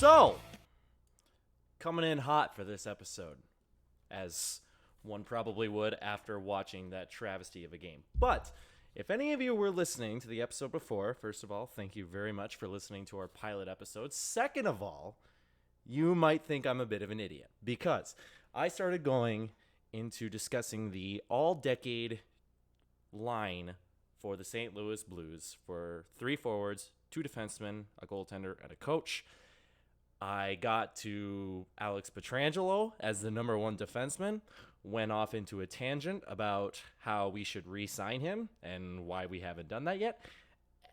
So, coming in hot for this episode, as one probably would after watching that travesty of a game. But if any of you were listening to the episode before, first of all, thank you very much for listening to our pilot episode. Second of all, you might think I'm a bit of an idiot because I started going into discussing the all-decade line for the St. Louis Blues for 3 forwards, 2 defensemen, a goaltender, and a coach. I got to Alex Pietrangelo as the number 1 defenseman, went off into a tangent about how we should re-sign him and why we haven't done that yet.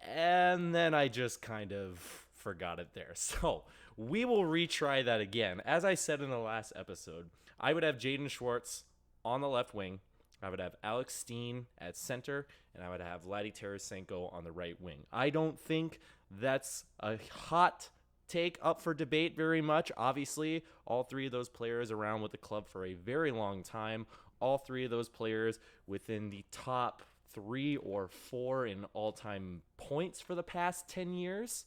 And then I just kind of forgot it there. So we will retry that again. As I said in the last episode, I would have Jaden Schwartz on the left wing. I would have Alex Steen at center, and I would have Vladdy Tarasenko on the right wing. I don't think that's a hot take up for debate very much. Obviously, all 3 of those players around with the club for a very long time. All 3 of those players within the top 3 or 4 in all-time points for the past 10 years.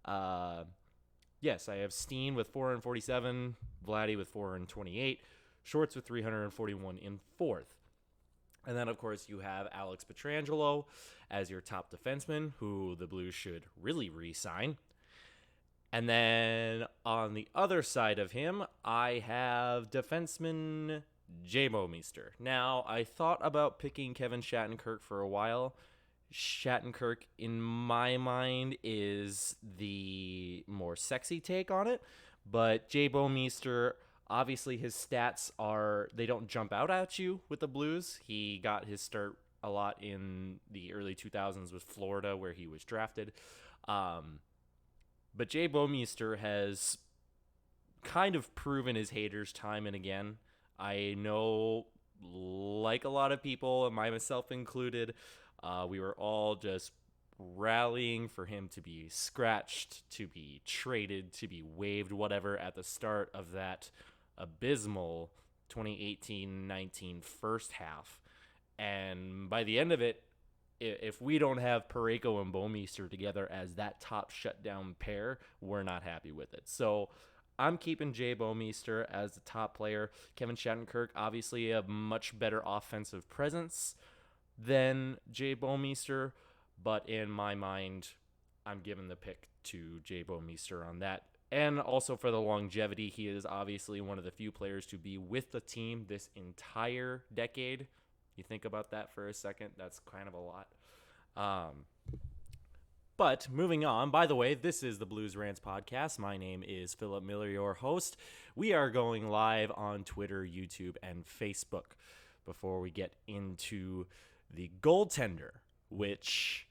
Yes, I have Steen with 447, Vladdy with 428, Schwartz with 341 in 4th. And then, of course, you have Alex Pietrangelo as your top defenseman, who the Blues should really re-sign. And then on the other side of him, I have defenseman Jay Bouwmeester. Now, I thought about picking Kevin Shattenkirk for a while. Shattenkirk, in my mind, is the more sexy take on it. But Jay Bouwmeester, obviously his stats they don't jump out at you with the Blues. He got his start a lot in the early 2000s with Florida, where he was drafted. But Jay Bouwmeester has kind of proven his haters time and again. I know, like a lot of people, and myself included, we were all just rallying for him to be scratched, to be traded, to be waived, whatever, at the start of that abysmal 2018-19 first half. And by the end of it, if we don't have Parayko and Bouwmeester together as that top shutdown pair, we're not happy with it. So I'm keeping Jay Bouwmeester as the top player. Kevin Shattenkirk, obviously a much better offensive presence than Jay Bouwmeester, but in my mind, I'm giving the pick to Jay Bouwmeester on that. And also for the longevity, he is obviously one of the few players to be with the team this entire decade. You think about that for a second, that's kind of a lot. But moving on, by the way, this is the Blues Rants podcast. My name is Philip Miller, your host. We are going live on Twitter, YouTube, and Facebook. Before we get into the goaltender, which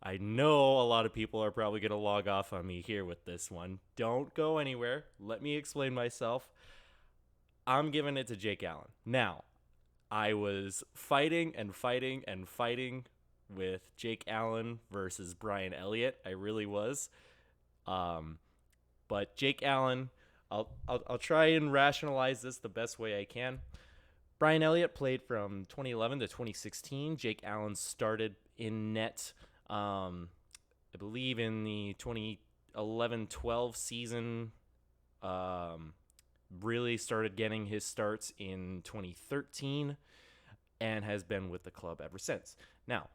I know a lot of people are probably going to log off on me here with this one. Don't go anywhere. Let me explain myself. I'm giving it to Jake Allen. Now, I was fighting with Jake Allen versus Brian Elliott. I really was. But Jake Allen, I'll try and rationalize this the best way I can. Brian Elliott played from 2011 to 2016. Jake Allen started in net, I believe, in the 2011-12 season. Really started getting his starts in 2013 and has been with the club ever since. Now,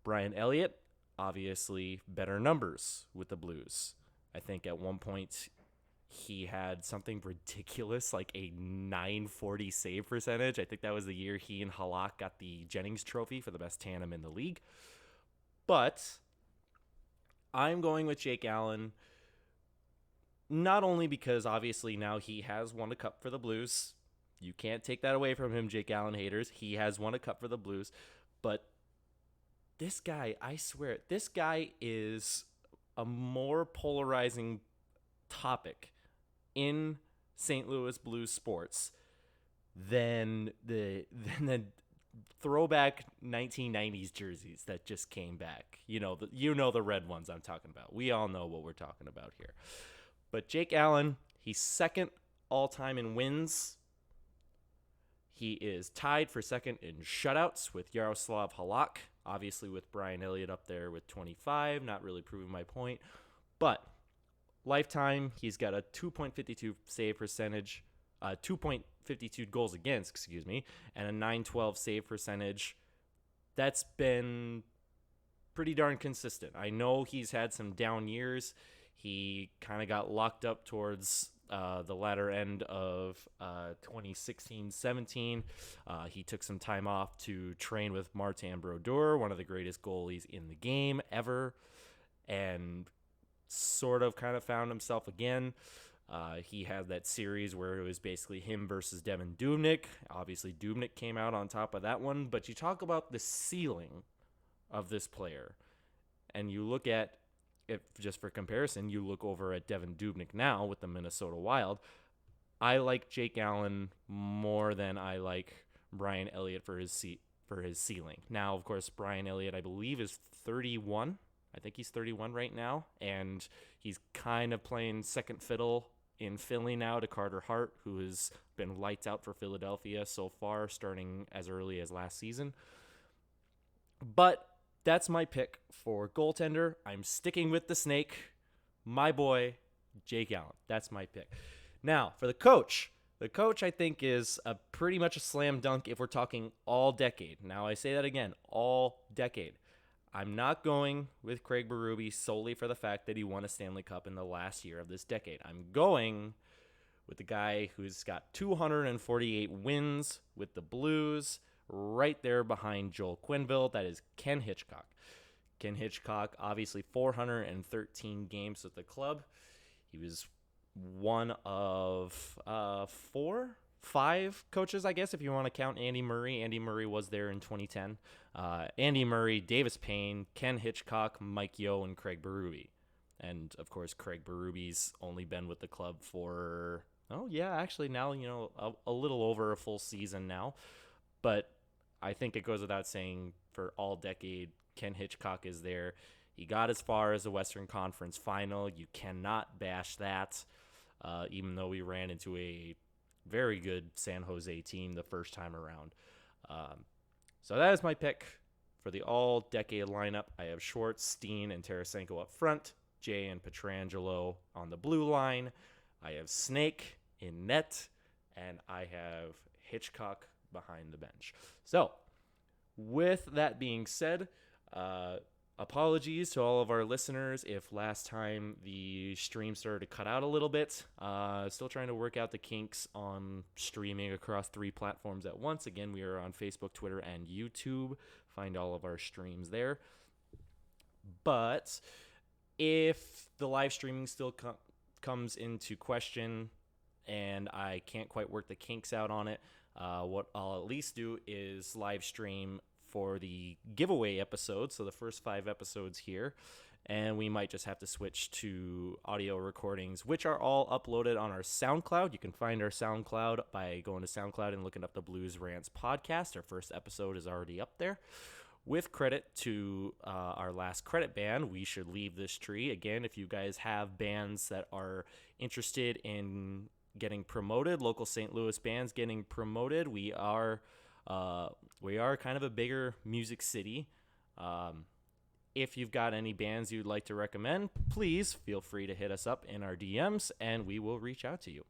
Brian Elliott, obviously better numbers with the Blues. I think at one point he had something ridiculous like a 940 save percentage. I think that was the year he and Halak got the Jennings Trophy for the best tandem in the league. But I'm going with Jake Allen, not only because obviously now he has won a cup for the Blues. You can't take that away from him, Jake Allen haters. He has won a cup for the Blues. But this guy, I swear, this guy is a more polarizing topic in St. Louis Blues sports than the throwback 1990s jerseys that just came back. You know the red ones I'm talking about. We all know what we're talking about here. But Jake Allen, he's second all-time in wins. He is tied for second in shutouts with Yaroslav Halak, obviously with Brian Elliott up there with 25, not really proving my point. But lifetime, he's got a 2.52 save percentage, 2.52 goals against, excuse me, and a 912 save percentage. That's been pretty darn consistent. I know he's had some down years. He kind of got locked up towards the latter end of 2016-17. He took some time off to train with Martin Brodeur, one of the greatest goalies in the game ever, and sort of kind of found himself again. He had that series where it was basically him versus Devin Dubnyk. Obviously, Dubnyk came out on top of that one, but you talk about the ceiling of this player, and you look at, if just for comparison, you look over at Devin Dubnyk now with the Minnesota Wild. I like Jake Allen more than I like Brian Elliott for his ceiling. Now, of course, Brian Elliott, I believe, is 31. I think he's 31 right now, and he's kind of playing second fiddle in Philly now to Carter Hart, who has been lights out for Philadelphia so far, starting as early as last season. But that's my pick for goaltender. I'm sticking with the snake, my boy, Jake Allen. That's my pick. Now, for the coach I think is pretty much a slam dunk if we're talking all decade. Now, I say that again, all decade. I'm not going with Craig Berube solely for the fact that he won a Stanley Cup in the last year of this decade. I'm going with the guy who's got 248 wins with the Blues, right there behind Joel Quenneville. That is Ken Hitchcock. Ken Hitchcock, obviously 413 games with the club. He was one of 5 coaches, I guess, if you want to count Andy Murray. Andy Murray was there in 2010. Andy Murray, Davis Payne, Ken Hitchcock, Mike Yeo, and Craig Berube. And, of course, Craig Berube's only been with the club for, now, a little over a full season now. But I think it goes without saying, for all decade, Ken Hitchcock is there. He got as far as the Western Conference Final. You cannot bash that, even though we ran into a very good San Jose team the first time around. So that is my pick for the all-decade lineup. I have Schwartz, Steen, and Tarasenko up front. Jay and Pietrangelo on the blue line. I have Snake in net. And I have Hitchcock behind the bench. So, with that being said, apologies to all of our listeners if last time the stream started to cut out a little bit. Still trying to work out the kinks on streaming across 3 platforms at once. Again, we are on Facebook, Twitter, and YouTube. Find all of our streams there. But if the live streaming still comes into question and I can't quite work the kinks out on it, what I'll at least do is live stream for the giveaway episode, so the first 5 episodes here, and we might just have to switch to audio recordings, which are all uploaded on our SoundCloud. You can find our SoundCloud by going to SoundCloud and looking up the Blues Rants podcast. Our first episode is already up there. With credit to our last credit band, We Should Leave This Tree. Again, if you guys have bands that are interested in getting promoted, local St. Louis bands getting promoted, we are kind of a bigger music city. If you've got any bands you'd like to recommend, please feel free to hit us up in our DMs and we will reach out to you.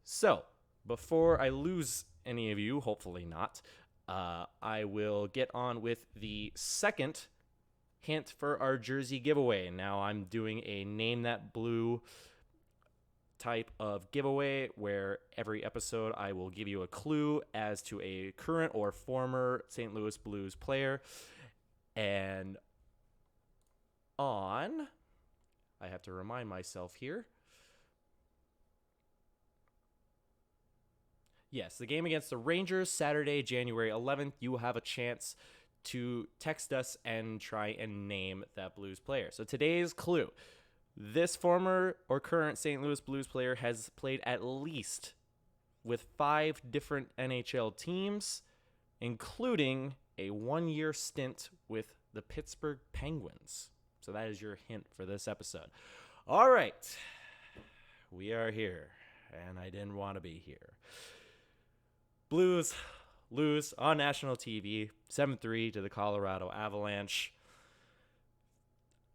So, before I lose any of you, hopefully not, I will get on with the second hint for our jersey giveaway. Now I'm doing a Name That Blue type of giveaway where every episode I will give you a clue as to a current or former St. Louis Blues player. And I have to remind myself here. Yes, the game against the Rangers, Saturday, January 11th, you will have a chance to text us and try and name that Blues player. So today's clue. This former or current St. Louis Blues player has played at least with 5 different NHL teams, including a 1-year stint with the Pittsburgh Penguins. So that is your hint for this episode. All right. We are here, and I didn't want to be here. Blues lose on national TV, 7-3 to the Colorado Avalanche.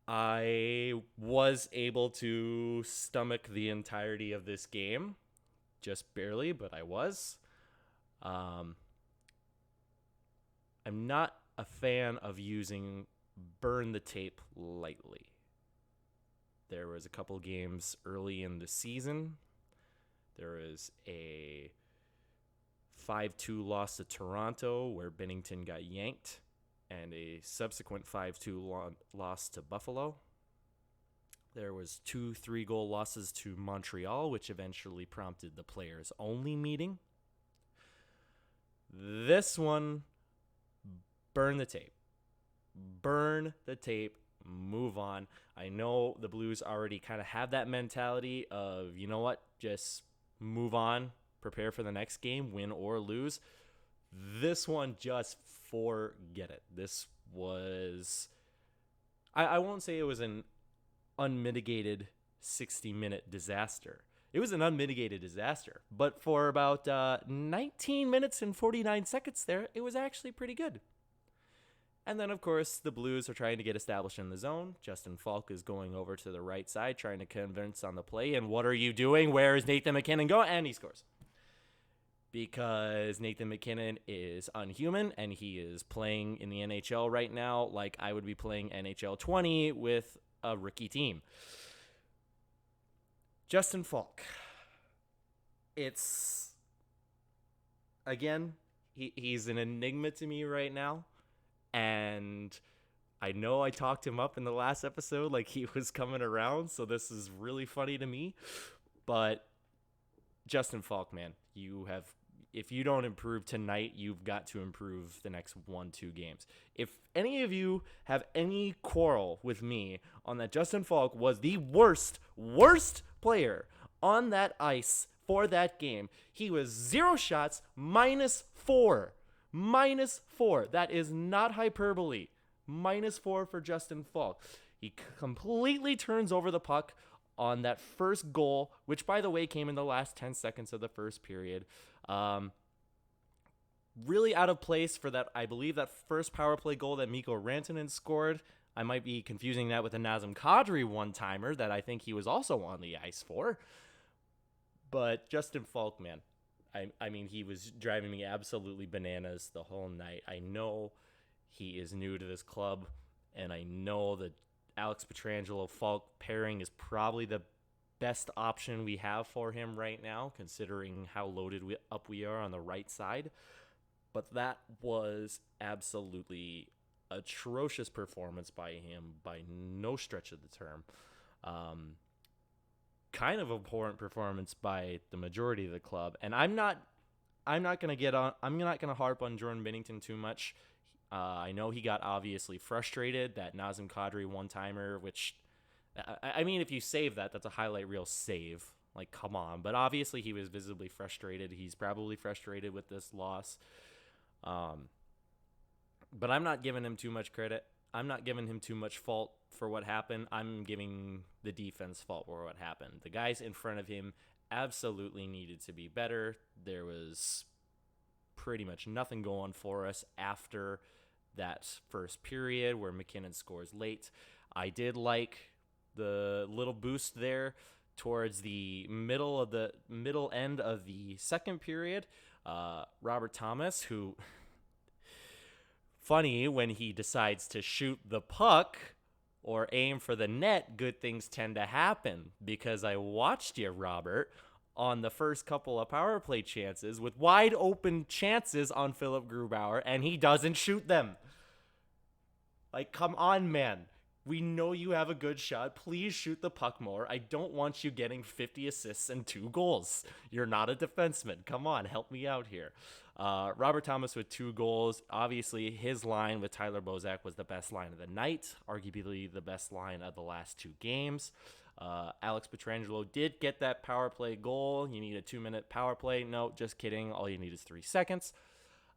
I was able to stomach the entirety of this game, just barely, but I was. Um, I'm not a fan of using burn the tape lightly. There was a couple games early in the season. There was a 5-2 loss to Toronto where Bennington got yanked, and a subsequent 5-2 loss to Buffalo. There was 2 3-goal losses to Montreal, which eventually prompted the players only meeting. This one, burn the tape. Burn the tape. Move on. I know the Blues already kind of have that mentality of, you know what, just move on, prepare for the next game, win or lose. This one, just forget it. This was, I won't say it was an unmitigated 60-minute disaster. It was an unmitigated disaster. But for about 19 minutes and 49 seconds there, it was actually pretty good. And then, of course, the Blues are trying to get established in the zone. Justin Faulk is going over to the right side, trying to convince on the play. And what are you doing? Where is Nathan MacKinnon going? And he scores. Because Nathan MacKinnon is unhuman, and he is playing in the NHL right now like I would be playing NHL 20 with a rookie team. Justin Faulk. It's, again, he's an enigma to me right now. And I know I talked him up in the last episode like he was coming around, so this is really funny to me. But Justin Faulk, man, if you don't improve tonight, you've got to improve the next 1-2 games. If any of you have any quarrel with me on that, Justin Faulk was the worst player on that ice for that game. He was 0 shots, -4. -4. That is not hyperbole. -4 for Justin Faulk. He completely turns over the puck on that first goal, which, by the way, came in the last 10 seconds of the first period. Really out of place for that, I believe, that first power play goal that Mikko Rantanen scored. I might be confusing that with a Nazem Kadri one-timer that I think he was also on the ice for. But Justin Faulk, man, I mean, he was driving me absolutely bananas the whole night. I know he is new to this club, and I know that Alex Pietrangelo-Faulk pairing is probably the best option we have for him right now, considering how loaded up we are on the right side. But that was absolutely atrocious performance by him by no stretch of the term. Kind of abhorrent performance by the majority of the club. And I'm not going to harp on Jordan Binnington too much. I know he got obviously frustrated, that Nazem Kadri one-timer, which, I mean, if you save that, that's a highlight reel save. Like, come on. But obviously he was visibly frustrated. He's probably frustrated with this loss. But I'm not giving him too much credit. I'm not giving him too much fault for what happened. I'm giving the defense fault for what happened. The guys in front of him absolutely needed to be better. There was pretty much nothing going for us after that first period where MacKinnon scores late. I did like the little boost there towards the middle end of the second period. Robert Thomas, who... funny, when he decides to shoot the puck or aim for the net, good things tend to happen, because I watched you, Robert, on the first couple of power play chances with wide open chances on Philip Grubauer, and he doesn't shoot them. Like, come on, man. We know you have a good shot. Please shoot the puck more. I don't want you getting 50 assists and 2 goals. You're not a defenseman. Come on, help me out here. Robert Thomas with 2 goals. Obviously, his line with Tyler Bozak was the best line of the night, arguably the best line of the last 2 games. Alex Pietrangelo did get that power play goal. You need a 2-minute power play. No, just kidding. All you need is 3 seconds.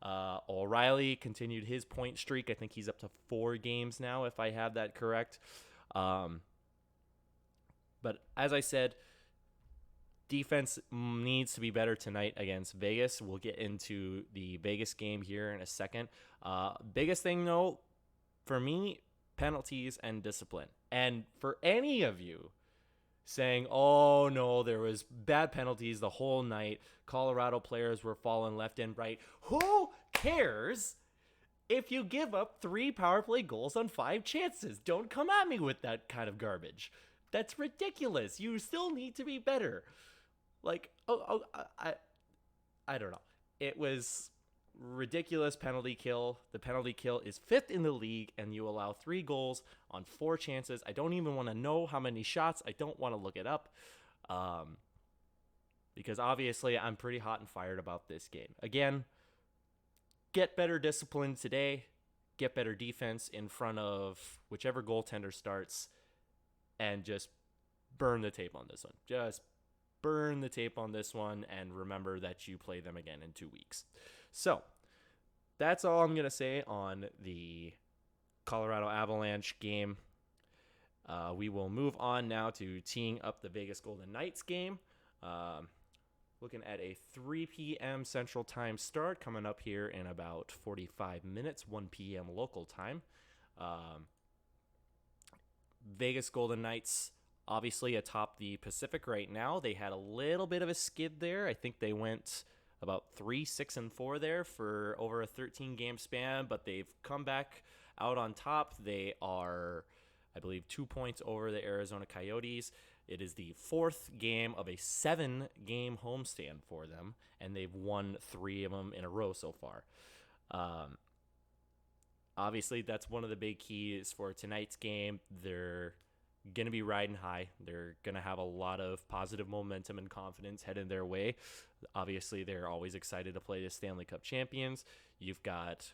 O'Reilly continued his point streak. I think he's up to 4 games now, if I have that correct. But as I said, defense needs to be better tonight against Vegas. We'll get into the Vegas game here in a second. Biggest thing, though, for me, penalties and discipline. And for any of you saying, oh no, there was bad penalties the whole night, Colorado players were falling left and right, who cares if you give up 3 power play goals on 5 chances? Don't come at me with that kind of garbage. That's ridiculous. You still need to be better. Like, I don't know. It was ridiculous penalty kill. The penalty kill is 5th in the league, and you allow 3 goals on 4 chances. I don't even want to know how many shots. I don't want to look it up, because obviously I'm pretty hot and fired about this game. Again, get better discipline today. Get better defense in front of whichever goaltender starts, and just burn the tape on this one. Just burn the tape on this one, and remember that you play them again in 2 weeks. So that's all I'm going to say on the Colorado Avalanche game. We will move on now to teeing up the Vegas Golden Knights game. Looking at a 3 p.m. Central Time start coming up here in about 45 minutes, 1 p.m. local time. Vegas Golden Knights obviously atop the Pacific right now. They had a little bit of a skid there. I think they went about 3-6-4 there for over a 13-game span, but they've come back out on top. They are, I believe, 2 points over the Arizona Coyotes. It is the 4th game of a 7-game homestand for them, and they've won 3 of them in a row so far. Obviously, that's one of the big keys for tonight's game. They're going to be riding high. They're going to have a lot of positive momentum and confidence headed their way. Obviously, they're always excited to play the Stanley Cup champions. You've got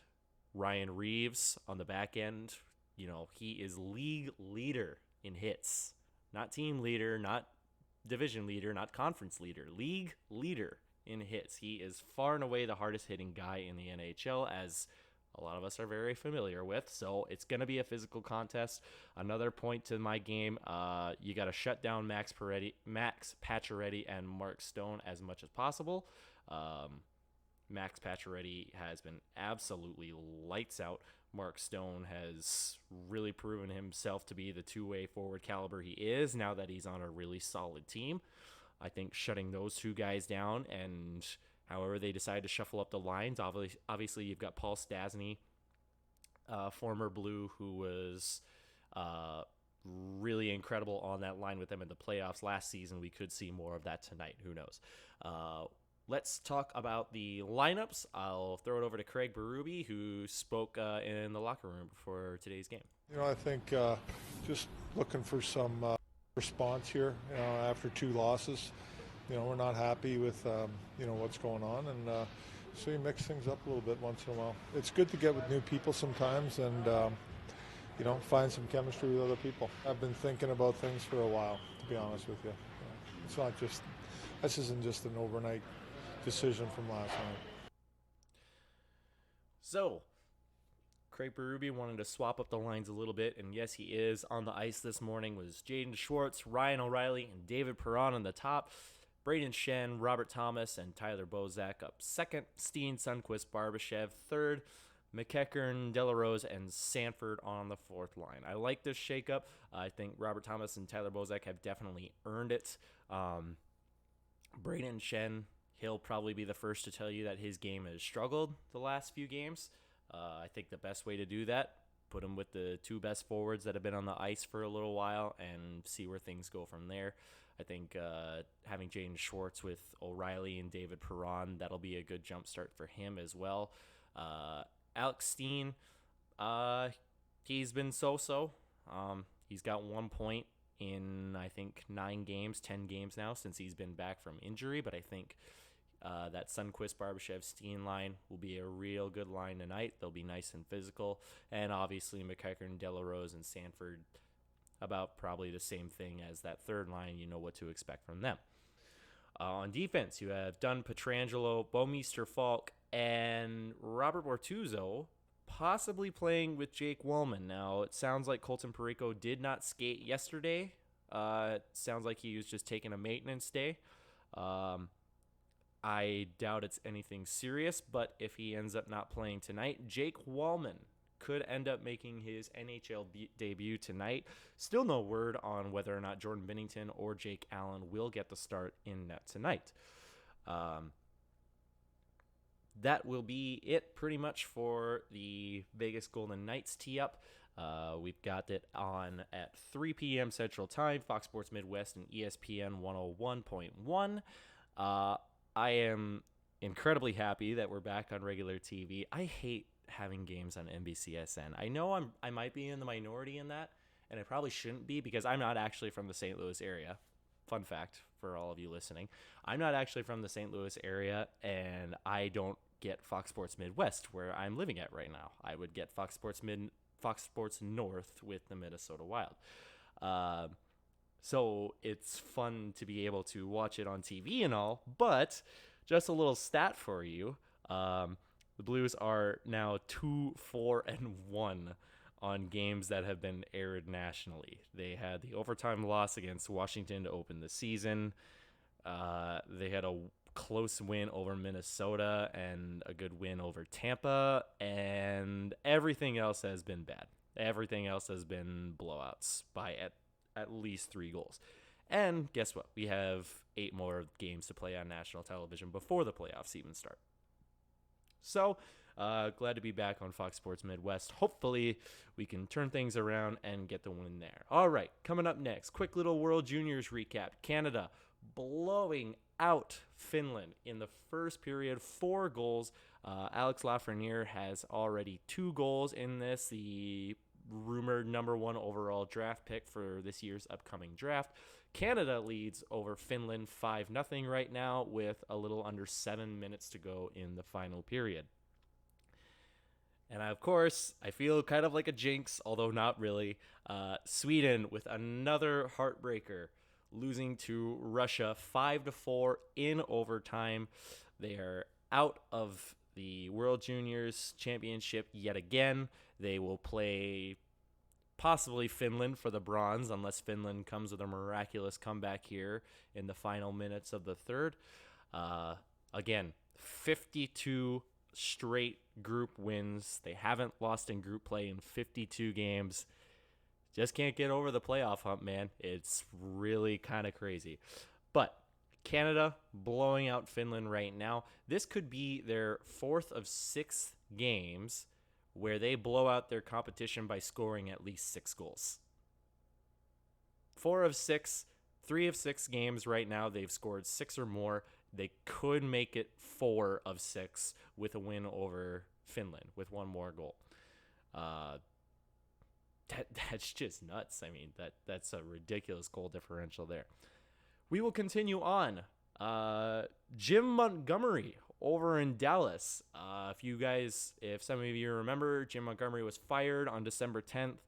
Ryan Reeves on the back end. You know, he is league leader in hits. Not team leader, not division leader, not conference leader. League leader in hits. He is far and away the hardest hitting guy in the NHL, as a lot of us are very familiar with. So it's going to be a physical contest. Another point to my game, you got to shut down Max Pacioretty and Mark Stone as much as possible. Max Pacioretty has been absolutely lights out. Mark Stone has really proven himself to be the two-way forward caliber he is now that he's on a really solid team. I think shutting those 2 guys down, and however they decide to shuffle up the lines, obviously you've got Paul Stastny, former Blue, who was really incredible on that line with them in the playoffs last season. We could see more of that tonight. Who knows? Let's talk about the lineups. I'll throw it over to Craig Berube, who spoke in the locker room before today's game. You know, I think just looking for some response here after 2 losses. You know, we're not happy with, what's going on, and so you mix things up a little bit once in a while. It's good to get with new people sometimes and, find some chemistry with other people. I've been thinking about things for a while, to be honest with you. It's not just, this isn't just an overnight decision from last night. So, Craig Berube wanted to swap up the lines a little bit, and yes, he is. On the ice this morning was Jaden Schwartz, Ryan O'Reilly, and David Perron on the top. Braden Shen, Robert Thomas, and Tyler Bozak up second. Steen, Sundqvist, Barbashev third. McEachern, Delarose, and Sanford on the 4th line. I like this shakeup. I think Robert Thomas and Tyler Bozak have definitely earned it. Braden Shen, he'll probably be the first to tell you that his game has struggled the last few games. I think the best way to do that, put him with the 2 best forwards that have been on the ice for a little while and see where things go from there. I think having Jaden Schwartz with O'Reilly and David Perron, that'll be a good jump start for him as well. Alex Steen, he's been so-so. He's got 1 point in, I think, 10 games now since he's been back from injury, but I think that Sundqvist, Barbashev, Steen line will be a real good line tonight. They'll be nice and physical. And obviously McEachern, Delarose, and Sanford, about probably the same thing as that 3rd line. You know what to expect from them. On defense, you have Dunn, Pietrangelo, Bouwmeester, Falk, and Robert Bortuzzo possibly playing with Jake Wellman. Now, it sounds like Colton Parayko did not skate yesterday. It sounds like he was just taking a maintenance day. I doubt it's anything serious, but if he ends up not playing tonight, Jake Wallman could end up making his NHL debut tonight. Still no word on whether or not Jordan Binnington or Jake Allen will get the start in net tonight. That will be it pretty much for the Vegas Golden Knights tee-up. We've got it on at 3 p.m. Central Time, Fox Sports Midwest and ESPN 101.1. I am incredibly happy that we're back on regular TV. I hate having games on NBCSN. I know I might be in the minority in that, and I probably shouldn't be because I'm not actually from the St. Louis area. Fun fact for all of you listening. I'm not actually from the St. Louis area, and I don't get Fox Sports Midwest where I'm living at right now. I would get Fox Sports North with the Minnesota Wild. So it's fun to be able to watch it on TV and all, but just a little stat for you. The Blues are now 2-4-1 on games that have been aired nationally. They had the overtime loss against Washington to open the season. They had a close win over Minnesota and a good win over Tampa, and everything else has been bad. Everything else has been blowouts by at least 3 goals. And guess what? We have 8 more games to play on national television before the playoffs even start. So, glad to be back on Fox Sports Midwest. Hopefully, we can turn things around and get the win there. All right, coming up next, quick little World Juniors recap. Canada blowing out Finland in the first period, 4 goals. Alex Lafreniere has already 2 goals in this, the rumored number 1 overall draft pick for this year's upcoming draft. Canada leads over Finland 5-0 right now with a little under 7 minutes to go in the final period. And of course, I feel kind of like a jinx, although not really. Sweden with another heartbreaker, losing to Russia 5-4 in overtime. They are out of the World Juniors Championship yet again. They will play possibly Finland for the bronze, unless Finland comes with a miraculous comeback here in the final minutes of the third. Again, 52 straight group wins. They haven't lost in group play in 52 games. Just can't get over the playoff hump, man. It's really kind of crazy. But Canada blowing out Finland right now. This could be their 4th of 6 games where they blow out their competition by scoring at least 6 goals. 4 of 6, 3 of 6 games right now, they've scored 6 or more. They could make it 4 of 6 with a win over Finland with 1 more goal. That's just nuts. I mean, that's a ridiculous goal differential there. We will continue on. Jim Montgomery over in Dallas. If some of you remember, Jim Montgomery was fired on December 10th.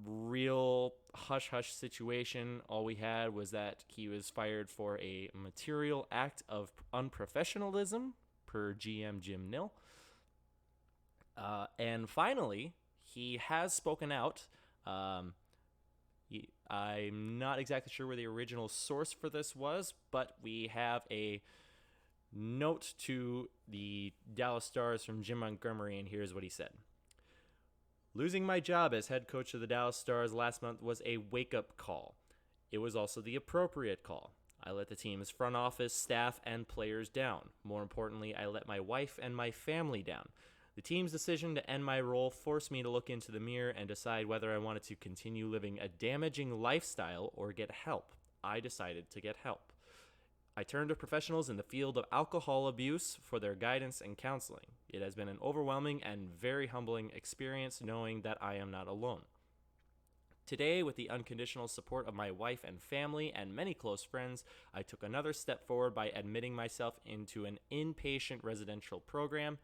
Real hush-hush situation. All we had was that he was fired for a material act of unprofessionalism, per GM Jim Nill. And finally, he has spoken out. I'm not exactly sure where the original source for this was, but we have a note to the Dallas Stars from Jim Montgomery, and here's what he said. Losing my job as head coach of the Dallas Stars last month was a wake-up call. It was also the appropriate call. I let the team's front office, staff, and players down. More importantly, I let my wife and my family down. The team's decision to end my role forced me to look into the mirror and decide whether I wanted to continue living a damaging lifestyle or get help. I decided to get help. I turned to professionals in the field of alcohol abuse for their guidance and counseling. It has been an overwhelming and very humbling experience knowing that I am not alone. Today, with the unconditional support of my wife and family and many close friends, I took another step forward by admitting myself into an inpatient residential program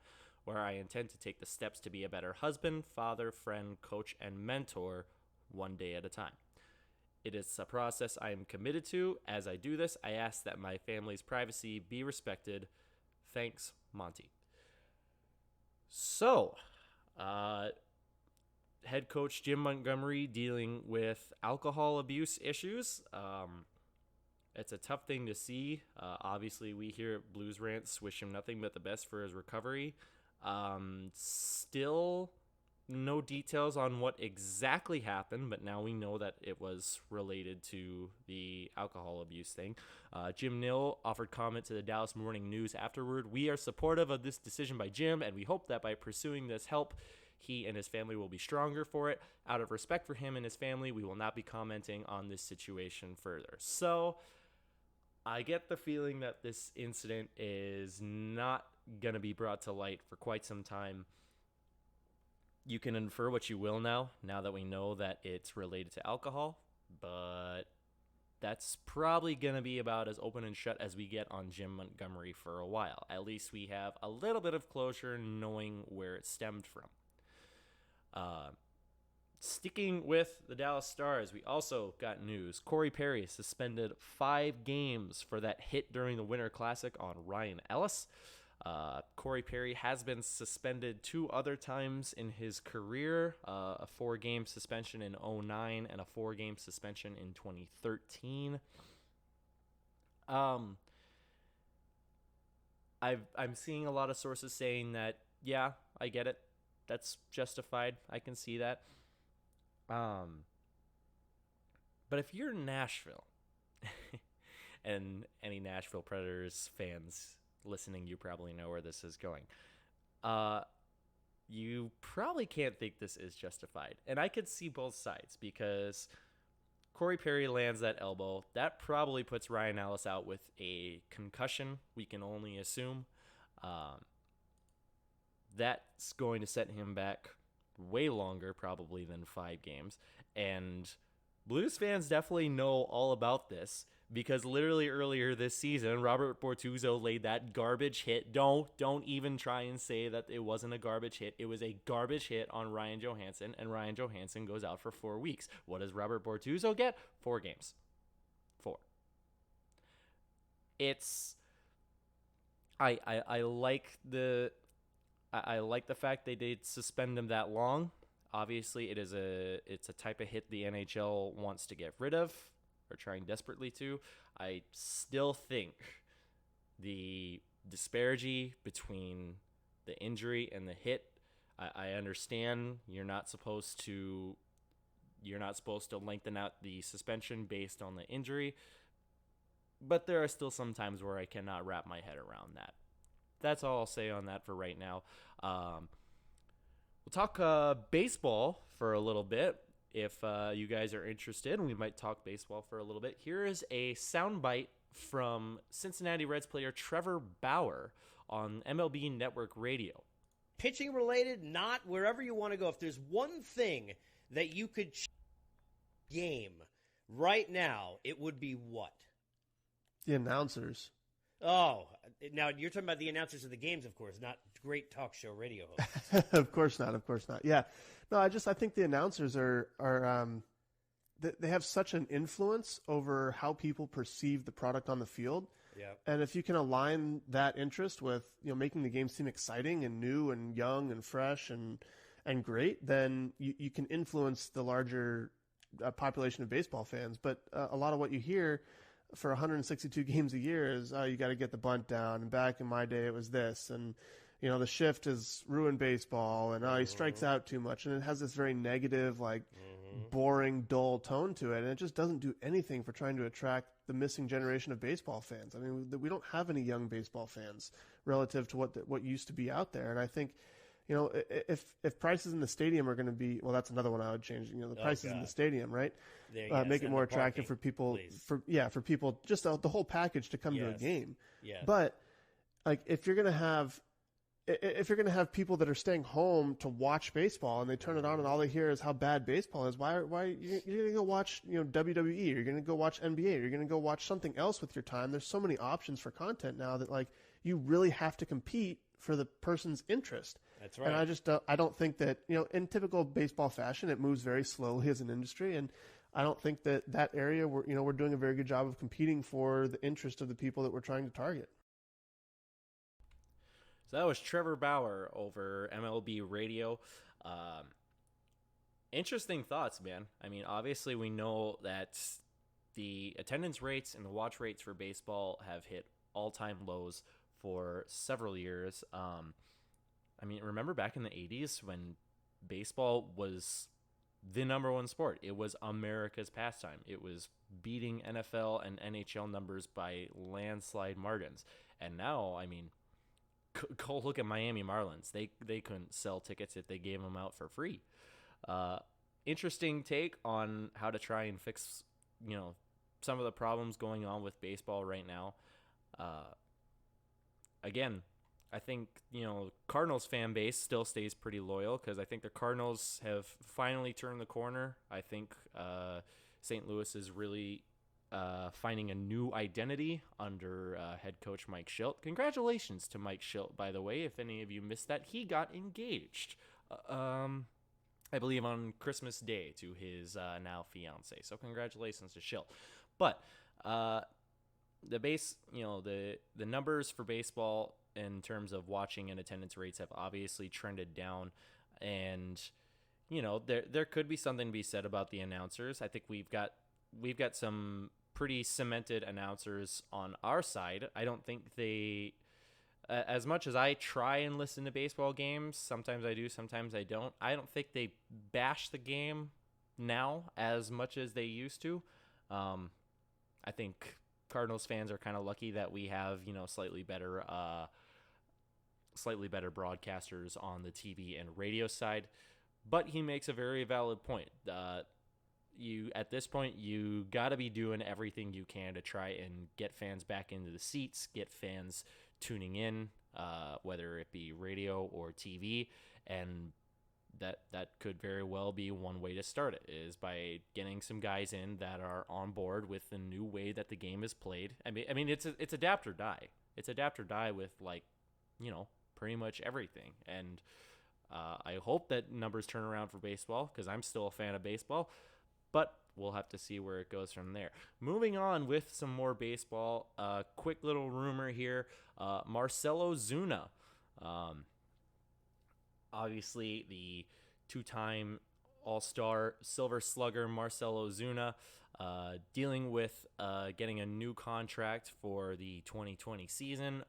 where I intend to take the steps to be a better husband, father, friend, coach, and mentor one day at a time. It is a process I am committed to. As I do this, I ask that my family's privacy be respected. Thanks, Monty. So, head coach Jim Montgomery dealing with alcohol abuse issues. It's a tough thing to see. Obviously, we here at Blues Rants wish him nothing but the best for his recovery. Still No details on what exactly happened, but now we know that it was related to the alcohol abuse thing. Jim Nill offered comment to the Dallas Morning News afterward. We are supportive of this decision by Jim, and we hope that by pursuing this help, he and his family will be stronger for it. Out of respect for him and his family, we will not be commenting on this situation further. So I get the feeling that this incident is not going to be brought to light for quite some time. You can infer what you will now that we know that it's related to alcohol, but that's probably going to be about as open and shut as we get on Jim Montgomery for a while. At least we have a little bit of closure knowing where it stemmed from. Sticking with the Dallas Stars, we also got news. Corey Perry suspended 5 games for that hit during the Winter Classic on Ryan Ellis. Corey Perry has been suspended 2 other times in his career, a 4-game suspension in 2009 and a 4-game suspension in 2013. I'm seeing a lot of sources saying that, yeah, I get it. That's justified. I can see that. But if you're Nashville, and any Nashville Predators fans listening, you probably know where this is going. You probably can't think this is justified. And I could see both sides, because Corey Perry lands that elbow. That probably puts Ryan Ellis out with a concussion, we can only assume. That's going to set him back way longer probably than 5 games. And Blues fans definitely know all about this, because literally earlier this season, Robert Bortuzzo laid that garbage hit. Don't even try and say that it wasn't a garbage hit. It was a garbage hit on Ryan Johansson, and Ryan Johansson goes out for 4 weeks. What does Robert Bortuzzo get? 4 games. 4. It's I like the fact they did suspend him that long. Obviously, it's a type of hit the NHL wants to get rid of, or trying desperately to. I still think the disparity between the injury and the hit, I understand you're not supposed to lengthen out the suspension based on the injury, but there are still some times where I cannot wrap my head around that. That's all I'll say on that for right now. We'll talk baseball for a little bit. If you guys are interested, we might talk baseball for a little bit. Here is a soundbite from Cincinnati Reds player Trevor Bauer on MLB Network Radio. Pitching related, not wherever you want to go. If there's one thing that you could game right now, it would be what? The announcers. Oh, now you're talking about the announcers of the games, of course, not great talk show radio hosts. Of course not. Yeah. No, I think the announcers are they have such an influence over how people perceive the product on the field. Yeah. And if you can align that interest with, making the game seem exciting and new and young and fresh and great, then you can influence the larger population of baseball fans. But a lot of what you hear for 162 games a year is, you got to get the bunt down. And back in my day, it was this. And, the shift has ruined baseball. And he strikes out too much. And it has this very negative, boring, dull tone to it. And it just doesn't do anything for trying to attract the missing generation of baseball fans. I mean, we don't have any young baseball fans relative to what used to be out there. And I think, if prices in the stadium are going to be, well, that's another one I would change. The prices in the stadium, right? Make it more attractive for people. Please. For people, just the whole package to come to a game. Yes. But if you're going to have people that are staying home to watch baseball and they turn it on and all they hear is how bad baseball is, why you're going to go watch WWE, or you're going to go watch NBA, or you're going to go watch something else with your time. There's so many options for content now that you really have to compete for the person's interest. That's right. And I don't think that, in typical baseball fashion, it moves very slowly as an industry. And I don't think that area we're doing a very good job of competing for the interest of the people that we're trying to target. So that was Trevor Bauer over MLB Radio. Interesting thoughts, man. I mean, obviously we know that the attendance rates and the watch rates for baseball have hit all-time lows for several years. I mean, remember back in the 80s when baseball was the number one sport. It was America's pastime. It was beating NFL and NHL numbers by landslide margins. And now, I mean, go look at Miami Marlins. They couldn't sell tickets if they gave them out for free. Interesting take on how to try and fix, some of the problems going on with baseball right now. Again, I think, Cardinals fan base still stays pretty loyal because I think the Cardinals have finally turned the corner. I think St. Louis is really finding a new identity under head coach Mike Schilt. Congratulations to Mike Schilt, by the way. If any of you missed that, he got engaged. I believe on Christmas Day to his now fiance. So congratulations to Schilt. But the numbers for baseball in terms of watching and attendance rates have obviously trended down, and there could be something to be said about the announcers. I think we've got some pretty cemented announcers on our side. I don't think they, as much as I try and listen to baseball games, sometimes I do, sometimes I don't. I don't think they bash the game now as much as they used to. I think Cardinals fans are kind of lucky that we have, slightly better broadcasters on the TV and radio side. But he makes a very valid point. At this point, you got to be doing everything you can to try and get fans back into the seats, get fans tuning in, whether it be radio or TV, and that could very well be one way to start it, is by getting some guys in that are on board with the new way that the game is played. I mean, it's adapt or die. It's adapt or die with pretty much everything. And I hope that numbers turn around for baseball because I'm still a fan of baseball. But we'll have to see where it goes from there. Moving on with some more baseball. Quick little rumor here. Marcell Ozuna. Obviously, the two-time All-Star Silver Slugger Marcell Ozuna dealing with getting a new contract for the 2020 season.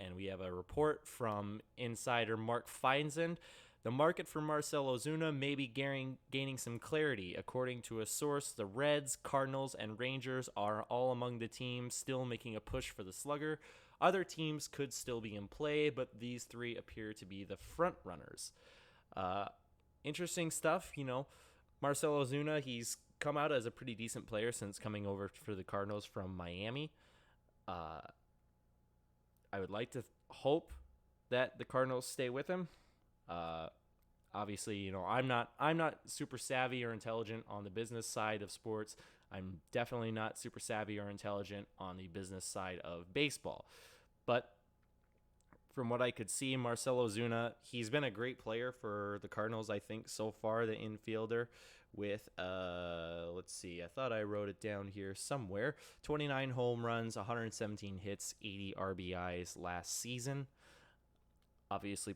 And we have a report from insider Mark Feinsand. The market for Marcell Ozuna may be gaining some clarity. According to a source, the Reds, Cardinals, and Rangers are all among the teams still making a push for the slugger. Other teams could still be in play, but these three appear to be the front runners. Interesting stuff. Marcell Ozuna, he's come out as a pretty decent player since coming over for the Cardinals from Miami. I would like to hope that the Cardinals stay with him. Obviously, I'm not super savvy or intelligent on the business side of sports. I'm definitely not super savvy or intelligent on the business side of baseball. But from what I could see, Marcell Ozuna, he's been a great player for the Cardinals, I think, so far, the infielder with, let's see, I thought I wrote it down here somewhere, 29 home runs, 117 hits, 80 RBIs last season. Obviously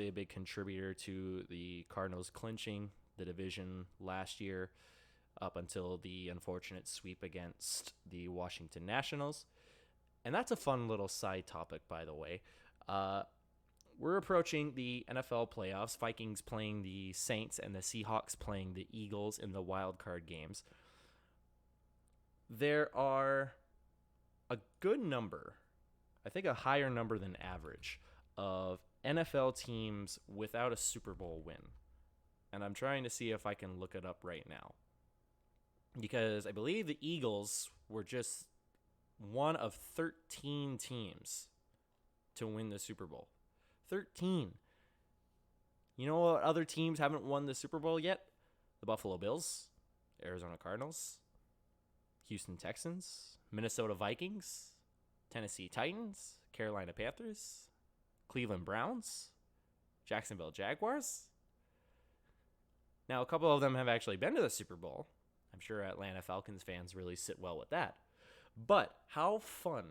a big contributor to the Cardinals clinching the division last year up until the unfortunate sweep against the Washington Nationals. And that's a fun little side topic, by the way. We're approaching the NFL playoffs, Vikings playing the Saints and the Seahawks playing the Eagles in the wild card games. There are a good number, I think a higher number than average, of NFL teams without a Super Bowl win. And I'm trying to see if I can look it up right now. Because I believe the Eagles were just one of 13 teams to win the Super Bowl. 13. You know what other teams haven't won the Super Bowl yet? The Buffalo Bills, Arizona Cardinals, Houston Texans, Minnesota Vikings, Tennessee Titans, Carolina Panthers, Cleveland Browns, Jacksonville Jaguars. Now, a couple of them have actually been to the Super Bowl. I'm sure Atlanta Falcons fans really sit well with that. But how fun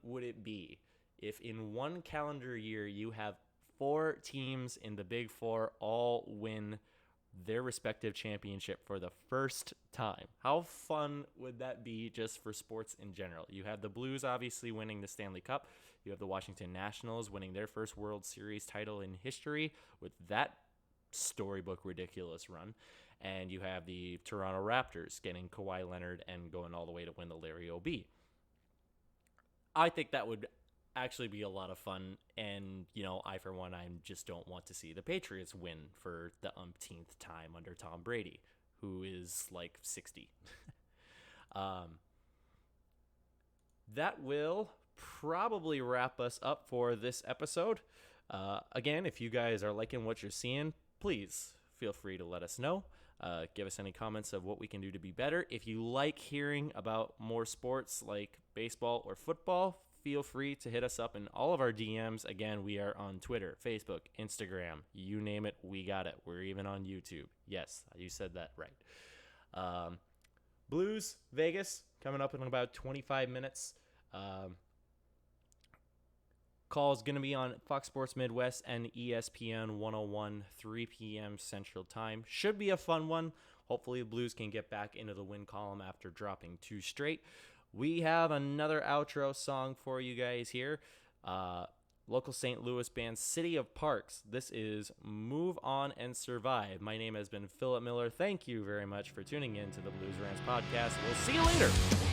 would it be if in one calendar year you have 4 teams in the Big Four all win their respective championship for the first time. How fun would that be just for sports in general? You have the Blues obviously winning the Stanley Cup. You have the Washington Nationals winning their first World Series title in history with that storybook ridiculous run. And you have the Toronto Raptors getting Kawhi Leonard and going all the way to win the Larry O'B. I think that would actually be a lot of fun. And, I, for one, I just don't want to see the Patriots win for the umpteenth time under Tom Brady, who is like 60. That will probably wrap us up for this episode. Again, if you guys are liking what you're seeing, please feel free to let us know. Give us any comments of what we can do to be better. If you like hearing about more sports like baseball or football, feel free to hit us up in all of our DMs. Again, we are on Twitter, Facebook, Instagram, you name it, we got it. We're even on YouTube. Yes, you said that right. Blues, Vegas, coming up in about 25 minutes. Call is going to be on Fox Sports Midwest and ESPN 101, 3 p.m. Central Time. Should be a fun one. Hopefully the Blues can get back into the win column after dropping 2 straight. We have another outro song for you guys here. Local St. Louis band City of Parks. This is Move On and Survive. My name has been Philip Miller. Thank you very much for tuning in to the Blues Rants podcast. We'll see you later.